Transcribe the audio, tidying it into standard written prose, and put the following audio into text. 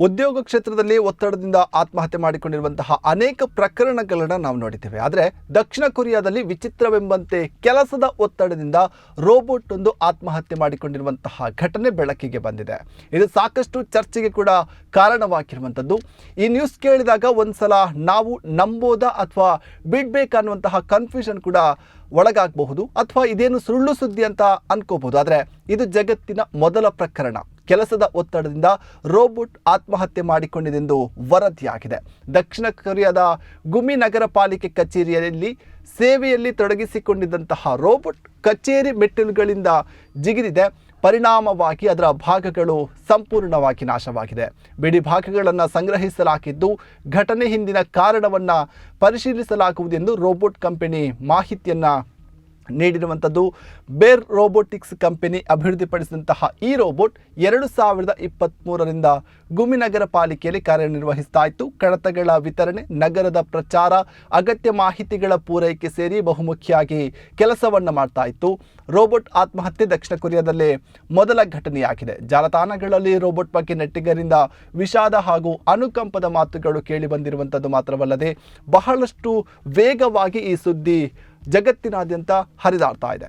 ಉದ್ಯೋಗ ಕ್ಷೇತ್ರದಲ್ಲಿ ಒತ್ತಡದಿಂದ ಆತ್ಮಹತ್ಯೆ ಮಾಡಿಕೊಂಡಿರುವಂತಹ ಅನೇಕ ಪ್ರಕರಣಗಳನ್ನು ನಾವು ನೋಡಿದ್ದೇವೆ. ಆದರೆ ದಕ್ಷಿಣ ಕೊರಿಯಾದಲ್ಲಿ ವಿಚಿತ್ರವೆಂಬಂತೆ ಕೆಲಸದ ಒತ್ತಡದಿಂದ ರೋಬೋಟ್ ಒಂದು ಆತ್ಮಹತ್ಯೆ ಮಾಡಿಕೊಂಡಿರುವಂತಹ ಘಟನೆ ಬೆಳಕಿಗೆ ಬಂದಿದೆ. ಇದು ಸಾಕಷ್ಟು ಚರ್ಚೆಗೆ ಕೂಡ ಕಾರಣವಾಗಿರುವಂಥದ್ದು. ಈ ನ್ಯೂಸ್ ಕೇಳಿದಾಗ ಒಂದ್ಸಲ ನಾವು ನಂಬೋದಾ ಅಥವಾ ಬಿಡ್ಬೇಕನ್ನುವಂತಹ ಕನ್ಫ್ಯೂಷನ್ ಕೂಡ ಒಳಗಾಗಬಹುದು, ಅಥವಾ ಇದೇನು ಸುಳ್ಳು ಸುದ್ದಿ ಅಂತ ಅನ್ಕೋಬಹುದು. ಆದರೆ ಇದು ಜಗತ್ತಿನ ಮೊದಲ ಪ್ರಕರಣ. ಕೆಲಸದ ಒತ್ತಡದಿಂದ ರೋಬೋಟ್ ಆತ್ಮಹತ್ಯೆ ಮಾಡಿಕೊಂಡಿದೆಂದು ವರದಿಯಾಗಿದೆ. ದಕ್ಷಿಣ ಕೊರಿಯಾದ ಗುಮಿ ನಗರ ಪಾಲಿಕೆ ಕಚೇರಿಯಲ್ಲಿ ಸೇವೆಯಲ್ಲಿ ತೊಡಗಿಸಿಕೊಂಡಿದ್ದಂತಹ ರೋಬೋಟ್ ಕಚೇರಿ ಮೆಟ್ಟಿಲುಗಳಿಂದ ಜಿಗಿದಿದೆ. ಪರಿಣಾಮವಾಗಿ ಅದರ ಭಾಗಗಳು ಸಂಪೂರ್ಣವಾಗಿ ನಾಶವಾಗಿದೆ. ಬಿಡಿ ಭಾಗಗಳನ್ನು ಸಂಗ್ರಹಿಸಲಾಗಿದ್ದು ಘಟನೆ ಹಿಂದಿನ ಕಾರಣವನ್ನು ಪರಿಶೀಲಿಸಲಾಗುವುದೆಂದು ರೋಬೋಟ್ ಕಂಪನಿ ಮಾಹಿತಿಯನ್ನು ನೀಡಿರುವಂಥದ್ದು. ಬೇರ್ ರೋಬೋಟಿಕ್ಸ್ ಕಂಪನಿ ಅಭಿವೃದ್ಧಿಪಡಿಸಿದಂತಹ ಈ ರೋಬೋಟ್ 2023ರಿಂದ ಗುಮಿ ನಗರ ಪಾಲಿಕೆಯಲ್ಲಿ ಕಾರ್ಯನಿರ್ವಹಿಸ್ತಾ ಇತ್ತು. ಕಡತಗಳ ವಿತರಣೆ, ನಗರದ ಪ್ರಚಾರ, ಅಗತ್ಯ ಮಾಹಿತಿಗಳ ಪೂರೈಕೆ ಸೇರಿ ಬಹುಮುಖಿಯಾಗಿ ಕೆಲಸವನ್ನು ಮಾಡ್ತಾ ಇತ್ತು. ರೋಬೋಟ್ ಆತ್ಮಹತ್ಯೆ ದಕ್ಷಿಣ ಕೊರಿಯಾದಲ್ಲೇ ಮೊದಲ ಘಟನೆಯಾಗಿದೆ. ಜಾಲತಾಣಗಳಲ್ಲಿ ರೋಬೋಟ್ ಬಗ್ಗೆ ನೆಟ್ಟಿಗರಿಂದ ವಿಷಾದ ಹಾಗೂ ಅನುಕಂಪದ ಮಾತುಗಳು ಕೇಳಿ ಬಂದಿರುವಂಥದ್ದು ಮಾತ್ರವಲ್ಲದೆ ಬಹಳಷ್ಟು ವೇಗವಾಗಿ ಈ ಸುದ್ದಿ ಜಗತ್ತಿನಾದ್ಯಂತ ಹರಿದಾಡ್ತಾ ಇದೆ.